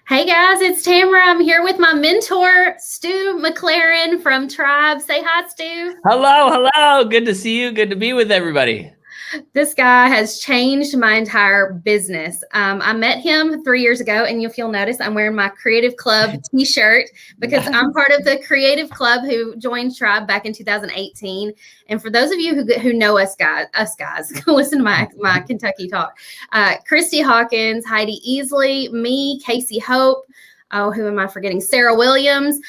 Hey guys, it's Tamara. I'm here with my mentor, Stu McLaren from Tribe. Say hi, Stu. Hello, hello. Good to see you. Good to be with everybody. This guy has changed my entire business. I met him 3 years ago, and if you'll notice, I'm wearing my Creative Club t-shirt because I'm part of the Creative Club who joined Tribe back in 2018. And for those of you who know us guys, listen to my Kentucky talk. Christy Hawkins, Heidi Easley, me, Casey Hope. Oh, who am I forgetting? Sarah Williams,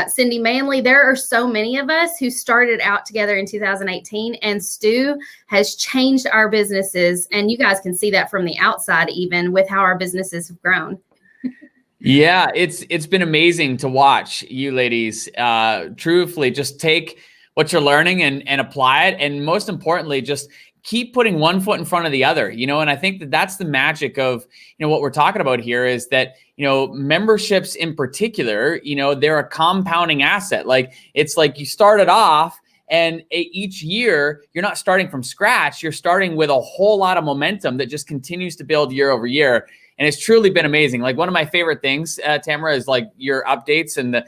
Cindy Manley. There are so many of us who started out together in 2018, and Stu has changed our businesses. And you guys can see that from the outside, even with how our businesses have grown. Yeah, it's been amazing to watch you ladies truthfully just take what you're learning and apply it. And most importantly, just keep putting one foot in front of the other, and I think that that's the magic of, what we're talking about here is that, memberships in particular, they're a compounding asset. Like it's like you started off and each year you're not starting from scratch. You're starting with a whole lot of momentum that just continues to build year over year. And it's truly been amazing. Like one of my favorite things, Tamara, is like your updates and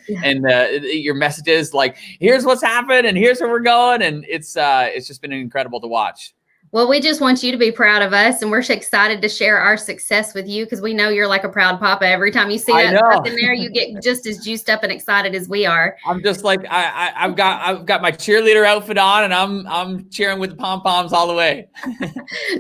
your messages. Like here's what's happened and here's where we're going, and it's just been incredible to watch. Well, we just want you to be proud of us, and we're excited to share our success with you because we know you're like a proud papa. Every time you see that stuff in there, you get just as juiced up and excited as we are. I'm just like I've got my cheerleader outfit on, and I'm cheering with the pom poms all the way.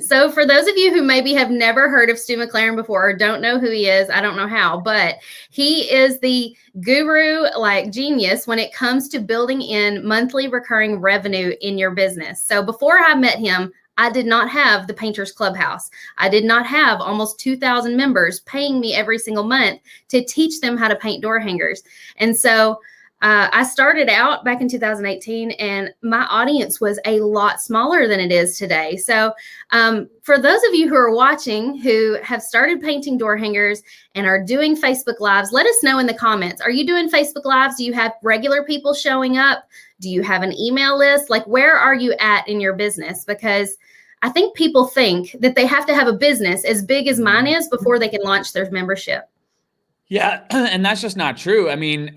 So, for those of you who maybe have never heard of Stu McLaren before or don't know who he is, I don't know how, but he is the guru, like genius, when it comes to building in monthly recurring revenue in your business. So, before I met him, I did not have the Painters Clubhouse. I did not have almost 2,000 members paying me every single month to teach them how to paint door hangers. And so I started out back in 2018, and my audience was a lot smaller than it is today. So for those of you who are watching who have started painting door hangers and are doing Facebook Lives, let us know in the comments. Are you doing Facebook Lives? Do you have regular people showing up? Do you have an email list? Like, where are you at in your business? Because I think people think that they have to have a business as big as mine is before they can launch their membership. Yeah, and that's just not true. I mean,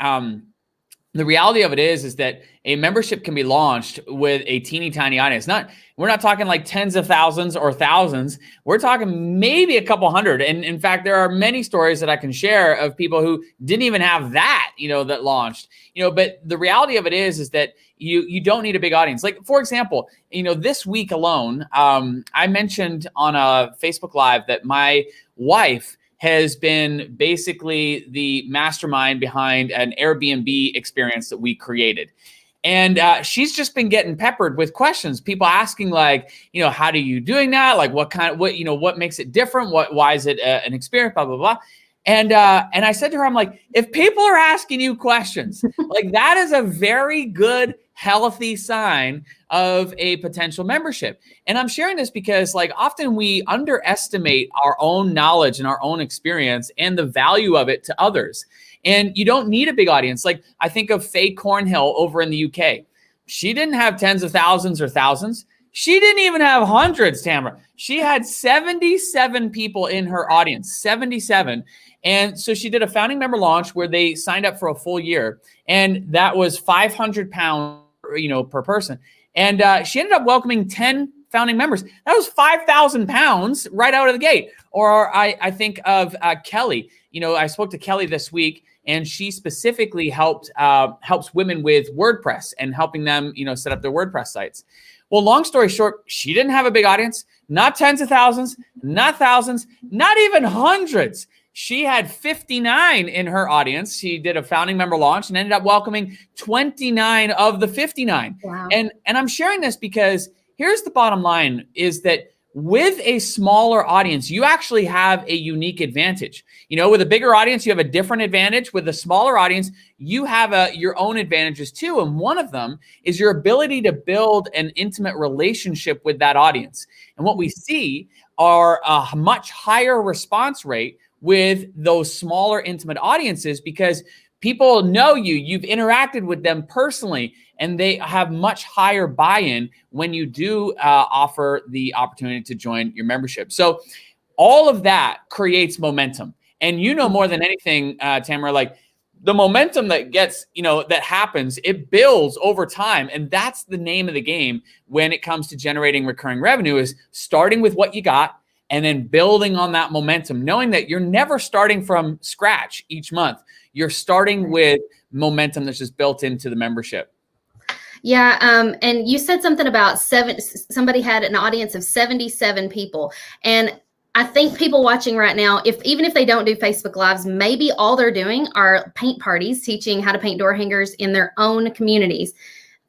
the reality of it is that a membership can be launched with a teeny tiny audience. We're not talking like tens of thousands or thousands. We're talking maybe a couple hundred. And in fact, there are many stories that I can share of people who didn't even have that, that launched, but the reality of it is that you don't need a big audience. Like, for example, this week alone, I mentioned on a Facebook Live that my wife has been basically the mastermind behind an Airbnb experience that we created. And she's just been getting peppered with questions, people asking like, how are you doing that? Like what makes it different? Why is it an experience, blah, blah, blah. And I said to her, I'm like, if people are asking you questions, like that is a very good, healthy sign of a potential membership. And I'm sharing this because like often we underestimate our own knowledge and our own experience and the value of it to others. And you don't need a big audience. Like I think of Faye Cornhill over in the UK. She didn't have tens of thousands or thousands. She didn't even have hundreds, Tamara. She had 77 people in her audience, 77. And so she did a founding member launch where they signed up for a full year. And that was £500, per person. And she ended up welcoming 10 founding members. That was £5,000 right out of the gate. Or I think of Kelly. I spoke to Kelly this week, and she specifically helps women with WordPress and helping them, set up their WordPress sites. Well, long story short, she didn't have a big audience, not tens of thousands, not thousands, not even hundreds. She had 59 in her audience. She did a founding member launch and ended up welcoming 29 of the 59. Wow. And I'm sharing this because here's the bottom line is that with a smaller audience, you actually have a unique advantage. With a bigger audience, you have a different advantage. With a smaller audience, you have your own advantages too. And one of them is your ability to build an intimate relationship with that audience. And what we see are a much higher response rate with those smaller intimate audiences because people know you've interacted with them personally, and they have much higher buy-in when you do offer the opportunity to join your membership. So all of that creates momentum. And you know more than anything, Tamara, like the momentum that gets, that happens, it builds over time. And that's the name of the game when it comes to generating recurring revenue, is starting with what you got and then building on that momentum, knowing that you're never starting from scratch each month. You're starting with momentum that's just built into the membership. Yeah. And you said something about somebody had an audience of 77 people. And I think people watching right now, even if they don't do Facebook Lives, maybe all they're doing are paint parties, teaching how to paint door hangers in their own communities.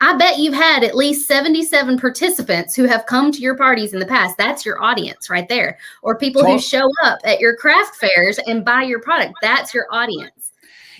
I bet you've had at least 77 participants who have come to your parties in the past. That's your audience right there. Or people who show up at your craft fairs and buy your product. That's your audience.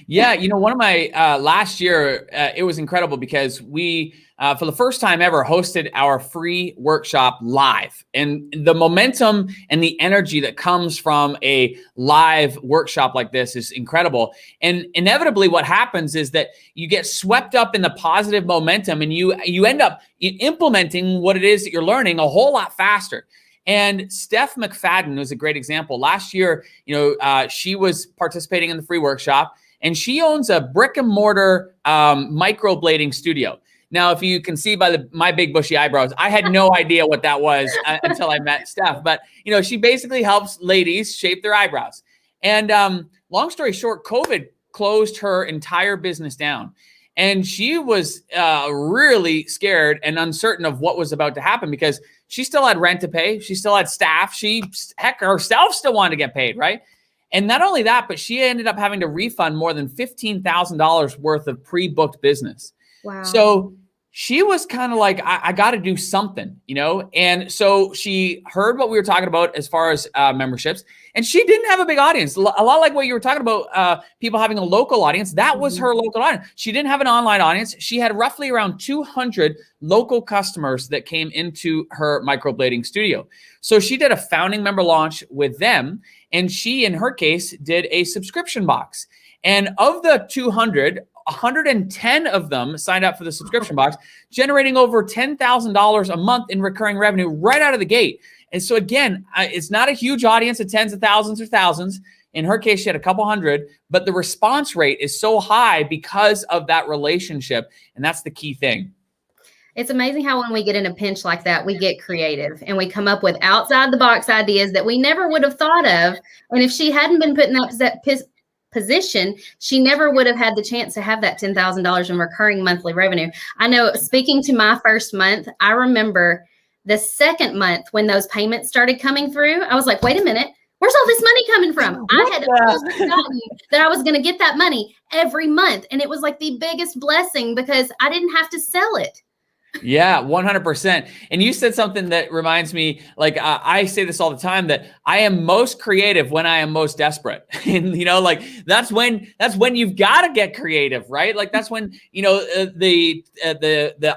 Yeah, one of my last year, it was incredible because we, for the first time ever, hosted our free workshop live. And the momentum and the energy that comes from a live workshop like this is incredible. And inevitably what happens is that you get swept up in the positive momentum, and you end up implementing what it is that you're learning a whole lot faster. And Steph McFadden was a great example. Last year, she was participating in the free workshop, and she owns a brick and mortar microblading studio. Now, if you can see by my big bushy eyebrows, I had no idea what that was until I met Steph. But, she basically helps ladies shape their eyebrows. And long story short, COVID closed her entire business down. And she was really scared and uncertain of what was about to happen, because she still had rent to pay. She still had staff. She, heck, herself still wanted to get paid, right? And not only that, but she ended up having to refund more than $15,000 worth of pre-booked business. Wow. So she was kind of like, I got to do something, And so she heard what we were talking about as far as memberships, and she didn't have a big audience. A lot like what you were talking about, people having a local audience. That was her local audience. She didn't have an online audience. She had roughly around 200 local customers that came into her microblading studio. So she did a founding member launch with them, and she, in her case, did a subscription box. And of the 200, 110 of them signed up for the subscription box, generating over $10,000 a month in recurring revenue right out of the gate. And so again, it's not a huge audience of tens of thousands or thousands. In her case, she had a couple hundred, but the response rate is so high because of that relationship. And that's the key thing. It's amazing how when we get in a pinch like that, we get creative and we come up with outside the box ideas that we never would have thought of. And if she hadn't been put in that position, she never would have had the chance to have that $10,000 in recurring monthly revenue. I know, speaking to my first month, I remember the second month when those payments started coming through, I was like, wait a minute, where's all this money coming from? I had forgotten that I was going to get that money every month. And it was like the biggest blessing because I didn't have to sell it. Yeah, 100%. And you said something that reminds me, like I say this all the time, that I am most creative when I am most desperate. And, like that's when you've got to get creative, right? Like that's when, the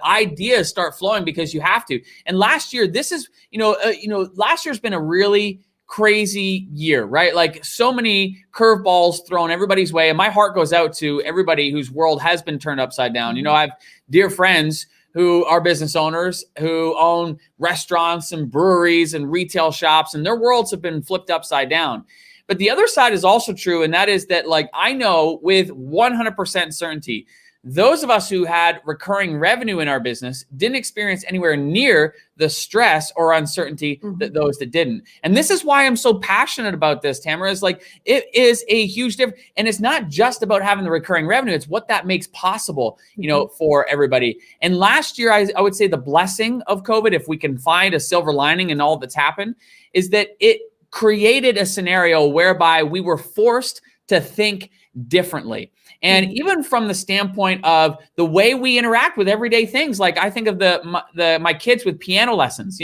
ideas start flowing because you have to. And last year, last year's been a really crazy year, right? Like so many curveballs thrown everybody's way. And my heart goes out to everybody whose world has been turned upside down. I have dear friends who are business owners, who own restaurants and breweries and retail shops, and their worlds have been flipped upside down. But the other side is also true, and that is that, like, I know with 100% certainty, those of us who had recurring revenue in our business didn't experience anywhere near the stress or uncertainty that those that didn't. And this is why I'm so passionate about this, Tamara, is like, it is a huge difference. And it's not just about having the recurring revenue. It's what that makes possible, for everybody. And last year, I would say the blessing of COVID, if we can find a silver lining in all that's happened, is that it created a scenario whereby we were forced to think differently. And even from the standpoint of the way we interact with everyday things, like I think of my kids with piano lessons.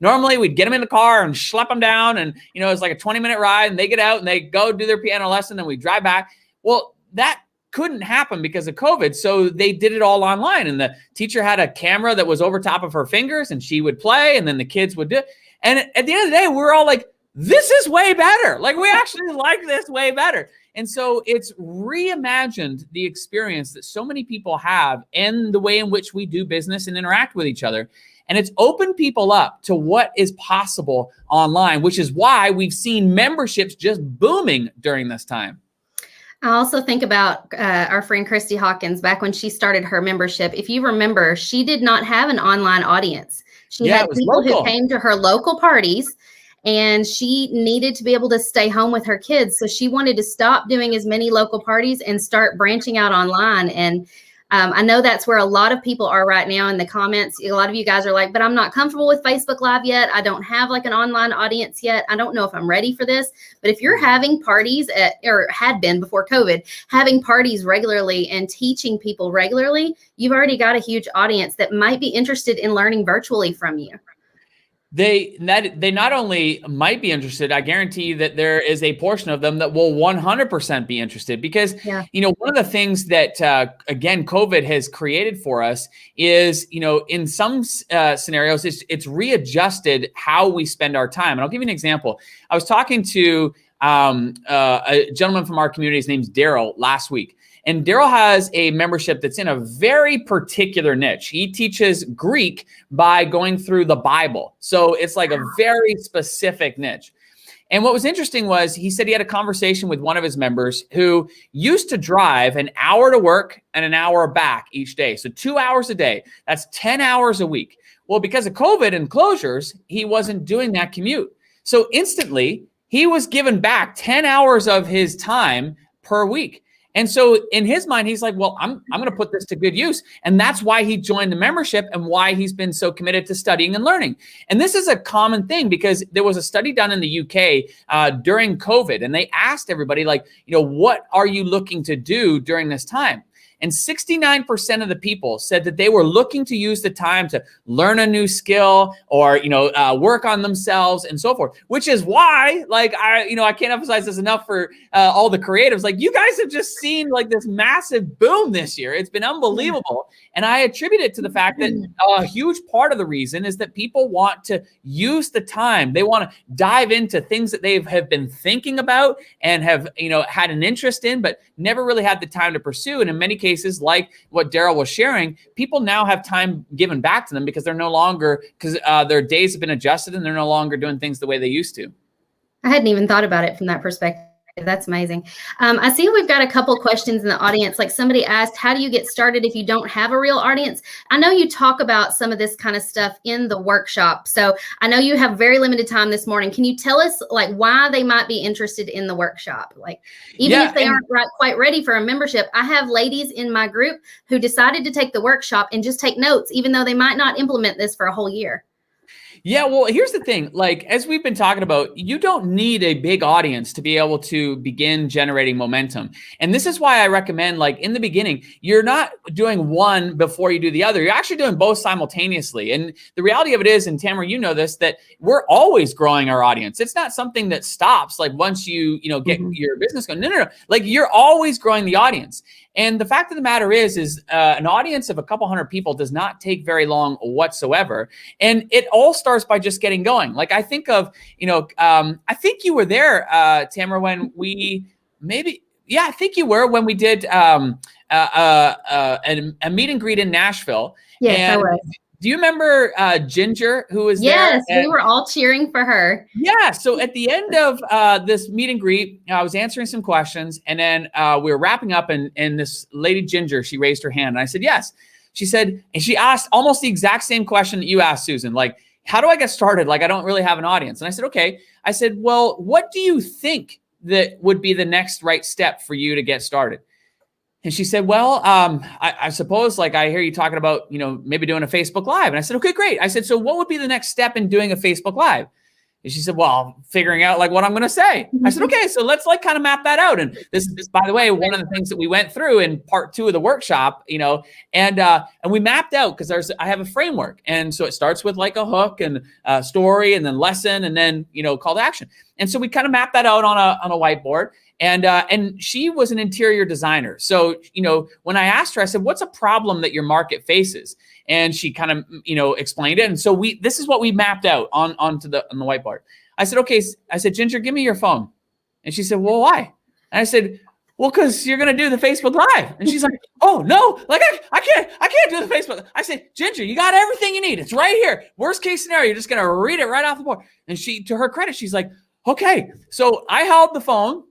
Normally we'd get them in the car and schlep them down, and it's like a 20-minute ride, and they get out and they go do their piano lesson, and we drive back. Well, that couldn't happen because of COVID, so they did it all online, and the teacher had a camera that was over top of her fingers, and she would play, and then the kids would do it. And at the end of the day, we were all like, this is way better. Like, we actually like this way better. And so it's reimagined the experience that so many people have and the way in which we do business and interact with each other. And it's opened people up to what is possible online, which is why we've seen memberships just booming during this time. I also think about our friend Christy Hawkins back when she started her membership. If you remember, she did not have an online audience. She had people who came to her local parties, and she needed to be able to stay home with her kids. So she wanted to stop doing as many local parties and start branching out online. And I know that's where a lot of people are right now in the comments. A lot of you guys are like, but I'm not comfortable with Facebook Live yet. I don't have like an online audience yet. I don't know if I'm ready for this. But if you're having parties or had been before COVID, having parties regularly and teaching people regularly, you've already got a huge audience that might be interested in learning virtually from you. They not only might be interested, I guarantee that there is a portion of them that will 100% be interested, because, you know, one of the things that, again, COVID has created for us is, you know, in some scenarios, it's readjusted how we spend our time. And I'll give you an example. I was talking to a gentleman from our community. His name's Daryl last week. And Daryl has a membership that's in a very particular niche. He teaches Greek by going through the Bible. So it's like a very specific niche. And what was interesting was he said he had a conversation with one of his members who used to drive an hour to work and an hour back each day. So 2 hours a day. That's 10 hours a week. Well, because of COVID and closures, he wasn't doing that commute. So instantly, he was given back 10 hours of his time per week. And so in his mind, he's like, well, I'm going to put this to good use. And that's why he joined the membership and why he's been so committed to studying and learning. And this is a common thing, because there was a study done in the UK during COVID, and they asked everybody, like, you know, what are you looking to do during this time? And 69% of the people said that they were looking to use the time to learn a new skill or, you know, work on themselves and so forth, which is why, like, I can't emphasize this enough for all the creatives. Like, you guys have just seen like this massive boom this year. It's been unbelievable. And I attribute it to the fact that a huge part of the reason is that people want to use the time. They want to dive into things that they have been thinking about and have, you know, had an interest in, but never really had the time to pursue. And in many cases, like what Daryl was sharing, people now have time given back to them because they're no longer, because their days have been adjusted and they're no longer doing things the way they used to. I hadn't even thought about it from that perspective. That's amazing. I see we've got a couple questions in the audience. Like somebody asked, how do you get started if you don't have a real audience? I know you talk about some of this kind of stuff in the workshop. So I know you have very limited time this morning. Can you tell us like why they might be interested in the workshop? Like even if they aren't quite ready for a membership, I have ladies in my group who decided to take the workshop and just take notes, even though they might not implement this for a whole year. Yeah, well, here's the thing. Like, as we've been talking about, you don't need a big audience to be able to begin generating momentum. And this is why I recommend, like, in the beginning, you're not doing one before you do the other. You're actually doing both simultaneously. And the reality of it is, and Tamara, you know this, that we're always growing our audience. It's not something that stops, like, once you get your business going. No. Like, you're always growing the audience. And the fact of the matter is an audience of a couple hundred people does not take very long whatsoever. And it all starts by just getting going. Like I think of, I think you were there, Tamara, when we I think you were when we did a meet and greet in Nashville. Yes, I was. Do you remember Ginger, who was there? Yes, we were all cheering for her. Yeah. So at the end of this meet and greet, I was answering some questions, and then we were wrapping up, and this lady Ginger, she raised her hand, and I said yes. She said, and she asked almost the exact same question that you asked, Susan. Like, how do I get started? Like, I don't really have an audience. And I said, okay. I said, well, what do you think that would be the next right step for you to get started? And she said, well, I suppose, like, I hear you talking about, maybe doing a Facebook Live. And I said, okay, great. I said, so what would be the next step in doing a Facebook Live? And she said, well, figuring out like what I'm going to say. I said, okay, so let's like kind of map that out. And this is, by the way, one of the things that we went through in part 2 of the workshop, and we mapped out, because I have a framework. And so it starts with like a hook and a story and then lesson and then, call to action. And so we kind of mapped that out on a whiteboard. And she was an interior designer. So, when I asked her, I said, what's a problem that your market faces? And she kind of, explained it. And so this is what we mapped out on the whiteboard. I said, okay. I said, Ginger, give me your phone. And she said, well, why? And I said, well, because you're going to do the Facebook Live. And she's like, oh, no, like I can't do the Facebook. I said, Ginger, you got everything you need. It's right here. Worst case scenario, you're just going to read it right off the board. And she, to her credit, she's like, okay. So I held the phone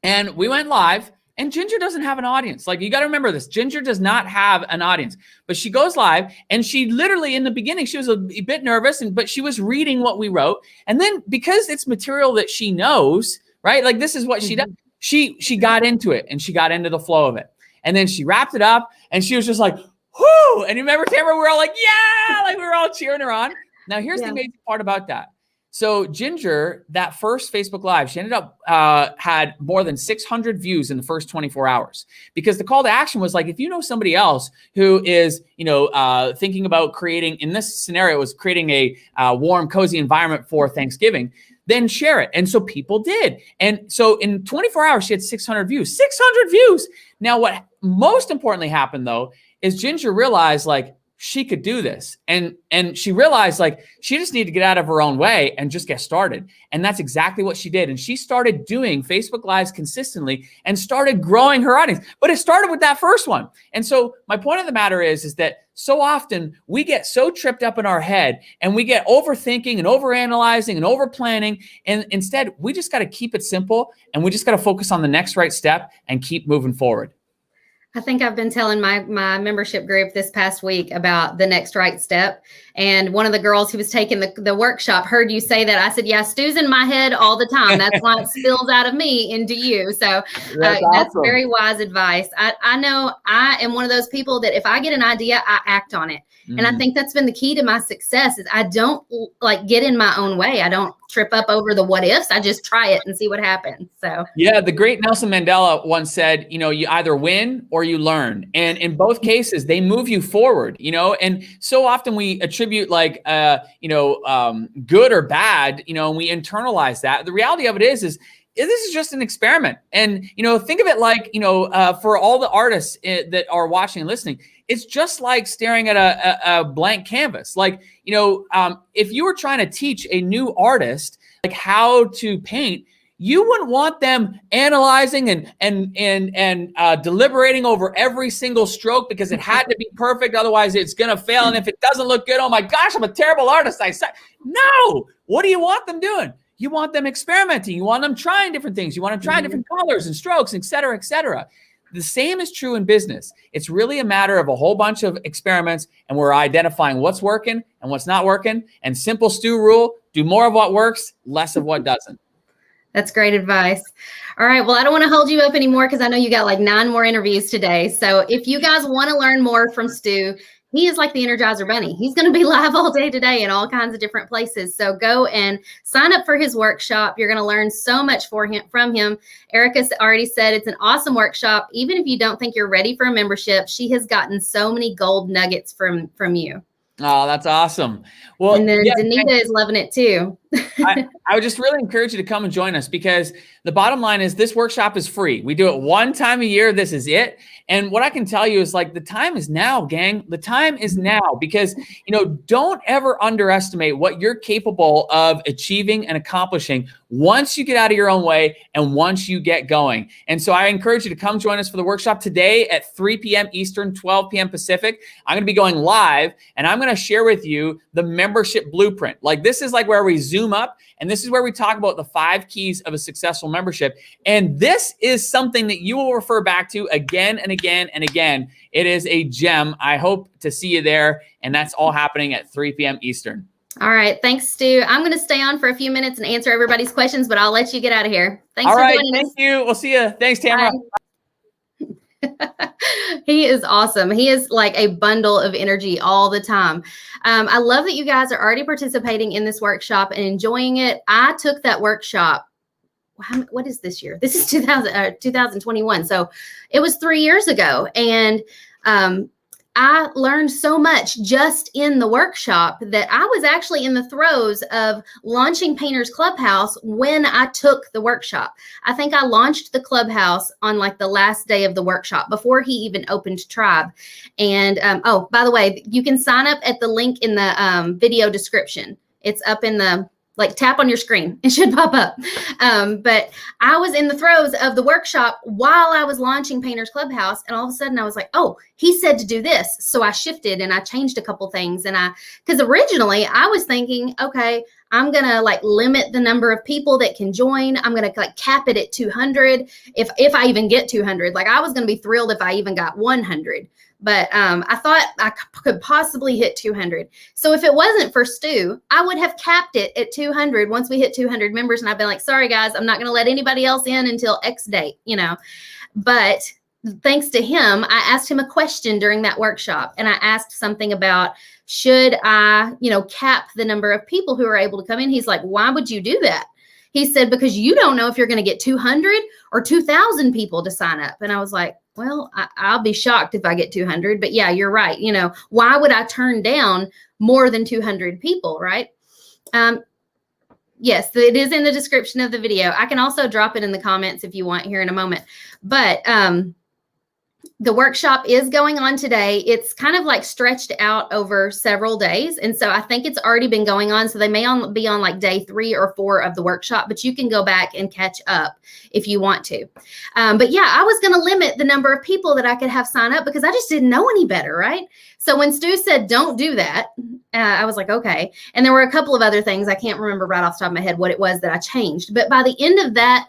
and we went live. And Ginger doesn't have an audience. Like, you got to remember this. Ginger does not have an audience, but she goes live, and she literally, in the beginning, she was a bit nervous, but she was reading what we wrote. And then because it's material that she knows, right? Like, this is what she does. She got into it, and she got into the flow of it. And then she wrapped it up, and she was just like, whoo. And you remember, Tamara, we were all like, yeah, like we were all cheering her on. Now, here's the amazing part about that. So Ginger, that first Facebook Live, she ended up had more than 600 views in the first 24 hours, because the call to action was like, if you know somebody else who is, thinking about creating, in this scenario, it was creating a warm, cozy environment for Thanksgiving, then share it. And so people did. And so in 24 hours, she had 600 views. 600 views. Now, what most importantly happened, though, is Ginger realized, like, she could do this. And she realized, like, she just needed to get out of her own way and just get started. And that's exactly what she did. And she started doing Facebook Lives consistently and started growing her audience. But it started with that first one. And so my point of the matter is that so often we get so tripped up in our head and we get overthinking and overanalyzing and overplanning. And instead, we just got to keep it simple, and we just got to focus on the next right step and keep moving forward. I think I've been telling my membership group this past week about the next right step. And one of the girls who was taking the workshop heard you say that. I said, yeah, Stu's in my head all the time. That's why it spills out of me into you. So that's very wise advice. I know I am one of those people that if I get an idea, I act on it. Mm-hmm. And I think that's been the key to my success is I don't get in my own way. I don't trip up over the what ifs. I just try it and see what happens. So yeah, the great Nelson Mandela once said, you either win or you learn. And in both cases, they move you forward, and so often we attribute good or bad, and we internalize that. The reality of it is this is just an experiment. And, think of it like, for all the artists that are watching and listening, it's just like staring at a blank canvas. Like, if you were trying to teach a new artist, like how to paint, you wouldn't want them analyzing and deliberating over every single stroke because it had to be perfect. Otherwise, it's going to fail. And if it doesn't look good, oh my gosh, I'm a terrible artist. No. What do you want them doing? You want them experimenting. You want them trying different things. You want them trying different colors and strokes, et cetera, et cetera. The same is true in business. It's really a matter of a whole bunch of experiments, and we're identifying what's working and what's not working. And simple Stu rule, do more of what works, less of what doesn't. That's great advice. All right. Well, I don't want to hold you up anymore because I know you got like 9 more interviews today. So if you guys want to learn more from Stu, he is like the Energizer Bunny. He's going to be live all day today in all kinds of different places. So go and sign up for his workshop. You're going to learn so much from him. Erica's already said it's an awesome workshop. Even if you don't think you're ready for a membership, she has gotten so many gold nuggets from you. Oh, that's awesome. Well, and then Danita is loving it too. I would just really encourage you to come and join us, because the bottom line is this workshop is free. We do it one time a year. This is it. And what I can tell you is, like, the time is now, gang. The time is now, because, don't ever underestimate what you're capable of achieving and accomplishing once you get out of your own way and once you get going. And so I encourage you to come join us for the workshop today at 3 p.m. Eastern, 12 p.m. Pacific. I'm going to be going live, and I'm going to share with you the membership blueprint. Like, this is like where we zoom up, and this is where we talk about the 5 keys of a successful membership. And this is something that you will refer back to again and again and again. It is a gem. I hope to see you there. And that's all happening at 3 p.m. Eastern. All right. Thanks, Stu. I'm going to stay on for a few minutes and answer everybody's questions, but I'll let you get out of here. Thanks all for right, joining us. Thank you. We'll see you. Thanks, Tamara. He is awesome. He is like a bundle of energy all the time. I love that you guys are already participating in this workshop and enjoying it. I took that workshop. What is this year? This is 2021. So it was 3 years ago. And I learned so much just in the workshop that I was actually in the throes of launching Painters Clubhouse when I took the workshop. I think I launched the Clubhouse on like the last day of the workshop before he even opened Tribe. And oh, by the way, you can sign up at the link in the video description. It's up in the Like tap on your screen, it should pop up. But I was in the throes of the workshop while I was launching Painters Clubhouse. And all of a sudden I was like, oh, he said to do this. So I shifted and I changed a couple things. And because originally I was thinking, okay, I'm going to like limit the number of people that can join. I'm going to like cap it at 200. If I even get 200, like I was going to be thrilled if I even got 100. But I thought I could possibly hit 200. So if it wasn't for Stu, I would have capped it at 200 once we hit 200 members. And I've been like, sorry, guys, I'm not going to let anybody else in until X date, you know. But thanks to him, I asked him a question during that workshop. And I asked something about, should I, you know, cap the number of people who are able to come in? He's like, why would you do that? He said, because you don't know if you're going to get 200 or 2,000 people to sign up. And I was like, well, I'll be shocked if I get 200, but yeah, you're right. You know, why would I turn down more than 200 people, right? Yes, it is in the description of the video. I can also drop it in the comments if you want here in a moment. But the workshop is going on today. It's kind of like stretched out over several days. And so I think it's already been going on. So they may be on like day 3 or 4 of the workshop, but you can go back and catch up if you want to. But yeah, I was going to limit the number of people that I could have sign up because I just didn't know any better, right? So when Stu said, don't do that, I was like, okay. And there were a couple of other things. I can't remember right off the top of my head what it was that I changed. But by the end of that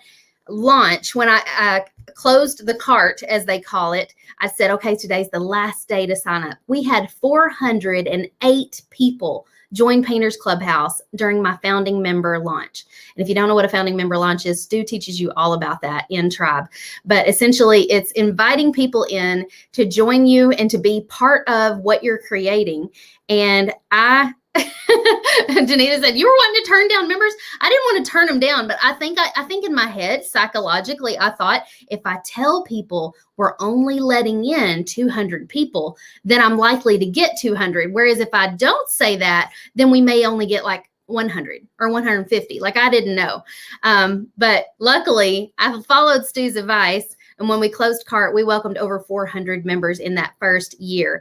launch, when I closed the cart, as they call it, I said, okay, today's the last day to sign up. We had 408 people join Painters Clubhouse during my founding member launch. And if you don't know what a founding member launch is, Stu teaches you all about that in Tribe. But essentially, it's inviting people in to join you and to be part of what you're creating. And Janita said, you were wanting to turn down members? I didn't want to turn them down, but I think in my head, psychologically, I thought if I tell people we're only letting in 200 people, then I'm likely to get 200. Whereas if I don't say that, then we may only get like 100 or 150. Like I didn't know. But luckily, I followed Stu's advice. And when we closed cart, we welcomed over 400 members in that first year.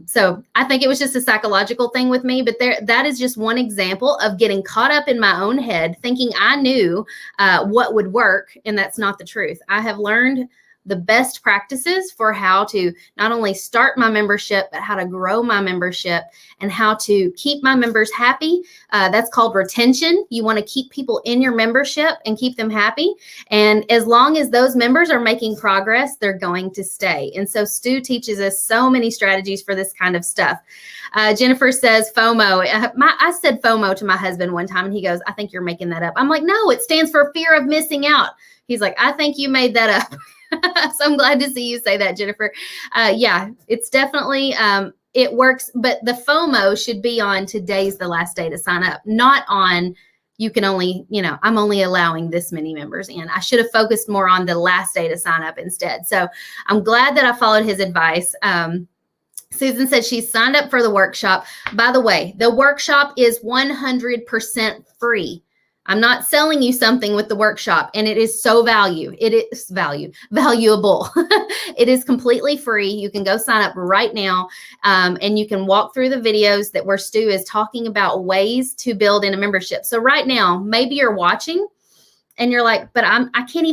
So I think it was just a psychological thing with me, but that is just one example of getting caught up in my own head, thinking I knew what would work. And that's not the truth. I have learned the best practices for how to not only start my membership, but how to grow my membership and how to keep my members happy. That's called retention. You want to keep people in your membership and keep them happy. And as long as those members are making progress, they're going to stay. And so Stu teaches us so many strategies for this kind of stuff. Jennifer says FOMO. I said FOMO to my husband one time and he goes, I think you're making that up. I'm like, no, it stands for fear of missing out. He's like, I think you made that up. So I'm glad to see you say that, Jennifer. Yeah, it's definitely, it works, but the FOMO should be on today's the last day to sign up, not on you can only, you know, I'm only allowing this many members in. I should have focused more on the last day to sign up instead. So I'm glad that I followed his advice. Susan said she signed up for the workshop. By the way, the workshop is 100% free. I'm not selling you something with the workshop, and it is so valuable. It is completely free. You can go sign up right now, and you can walk through the videos that where Stu is talking about ways to build in a membership. So right now, maybe you're watching, and you're like, but I can't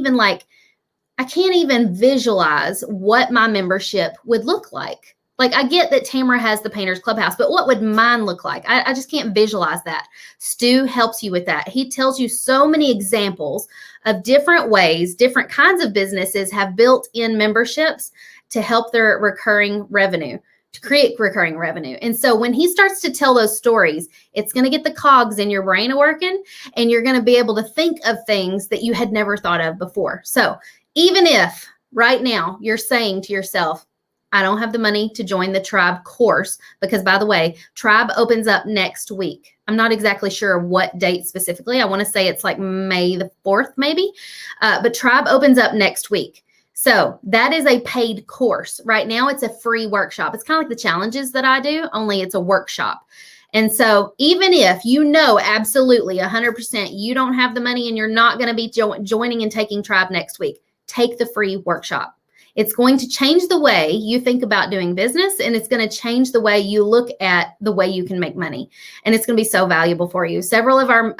even visualize what my membership would look like. Like, I get that Tamara has the Painters Clubhouse, but what would mine look like? I just can't visualize that. Stu helps you with that. He tells you so many examples of different ways, different kinds of businesses have built in memberships to help their recurring revenue, to create recurring revenue. And so when he starts to tell those stories, it's going to get the cogs in your brain working, and you're going to be able to think of things that you had never thought of before. So even if right now you're saying to yourself, I don't have the money to join the Tribe course, because, by the way, Tribe opens up next week. I'm not exactly sure what date specifically. I want to say it's like May the 4th, maybe. But Tribe opens up next week. So that is a paid course. Right now, it's a free workshop. It's kind of like the challenges that I do, only it's a workshop. And so even if you know absolutely 100% you don't have the money and you're not going to be joining and taking Tribe next week, take the free workshop. It's going to change the way you think about doing business, and it's going to change the way you look at the way you can make money. And it's going to be so valuable for you. Several of our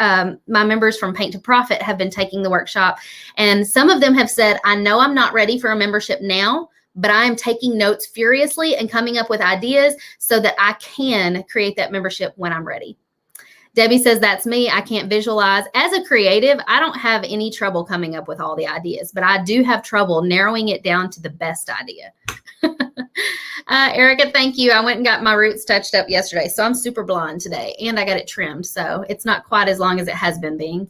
my members from Paint to Profit have been taking the workshop, and some of them have said, I know I'm not ready for a membership now, but I am taking notes furiously and coming up with ideas so that I can create that membership when I'm ready. Debbie says, that's me. I can't visualize. As a creative, I don't have any trouble coming up with all the ideas, but I do have trouble narrowing it down to the best idea. Erica, thank you. I went and got my roots touched up yesterday, so I'm super blonde today, and I got it trimmed, so it's not quite as long as it has been being.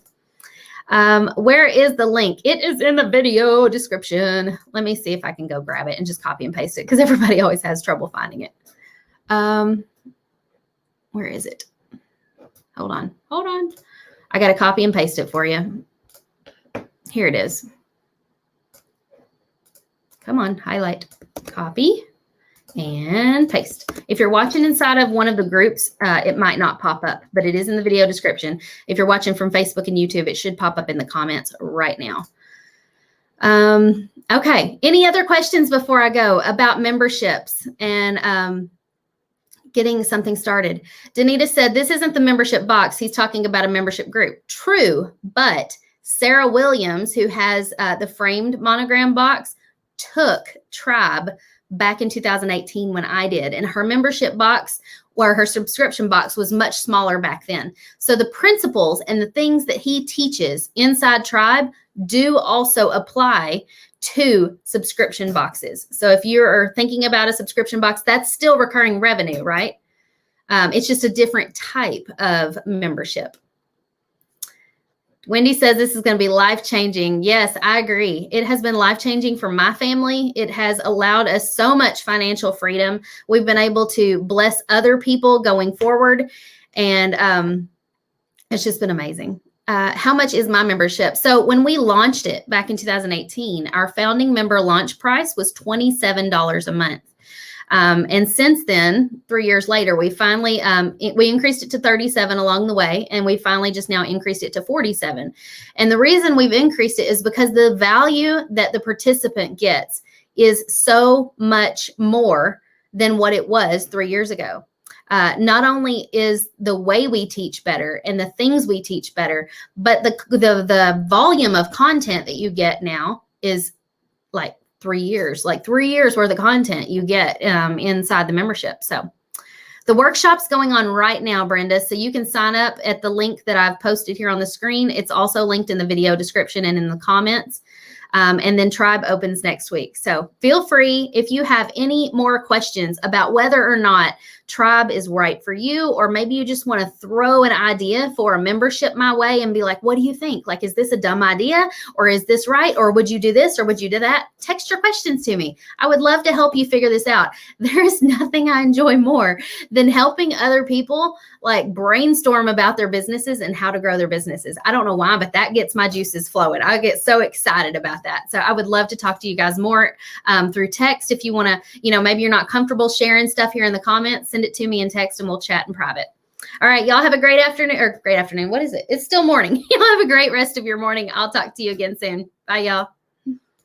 Where is the link? It is in the video description. Let me see if I can go grab it and just copy and paste it, because everybody always has trouble finding it. Where is it? Hold on. I got to copy and paste it for you. Here it is. Come on, highlight, copy, and paste. If you're watching inside of one of the groups, it might not pop up, but it is in the video description. If you're watching from Facebook and YouTube, it should pop up in the comments right now. Okay. Any other questions before I go about memberships and getting something started? Danita said, this isn't the membership box. He's talking about a membership group. True, but Sarah Williams, who has the framed monogram box, took Tribe back in 2018 when I did. And her membership box or her subscription box was much smaller back then. So the principles and the things that he teaches inside Tribe do also apply to subscription boxes. So if you're thinking about a subscription box, that's still recurring revenue, right? It's just a different type of membership. Wendy says this is going to be life-changing. Yes, I agree. It has been life-changing for my family. It has allowed us so much financial freedom. We've been able to bless other people going forward, and it's just been amazing. How much is my membership? So when we launched it back in 2018, our founding member launch price was $27 a month. And since then, 3 years later, we finally, we increased it to 37 along the way, and we finally just now increased it to 47. And the reason we've increased it is because the value that the participant gets is so much more than what it was 3 years ago. Not only is the way we teach better and the things we teach better, but the volume of content that you get now is like 3 years, like 3 years worth of content you get inside the membership. So the workshop's going on right now, Brenda. So you can sign up at the link that I've posted here on the screen. It's also linked in the video description and in the comments. And then Tribe opens next week. So feel free, if you have any more questions about whether or not Tribe is right for you, or maybe you just want to throw an idea for a membership my way and be like, what do you think? Like, is this a dumb idea, or is this right? Or would you do this, or would you do that? Text your questions to me. I would love to help you figure this out. There is nothing I enjoy more than helping other people like brainstorm about their businesses and how to grow their businesses. I don't know why, but that gets my juices flowing. I get so excited about that. So I would love to talk to you guys more through text. If you want to, maybe you're not comfortable sharing stuff here in the comments, send it to me in text and we'll chat in private. All right, y'all have a great afternoon. What is it? It's still morning. Y'all have a great rest of your morning. I'll talk to you again soon. Bye, y'all.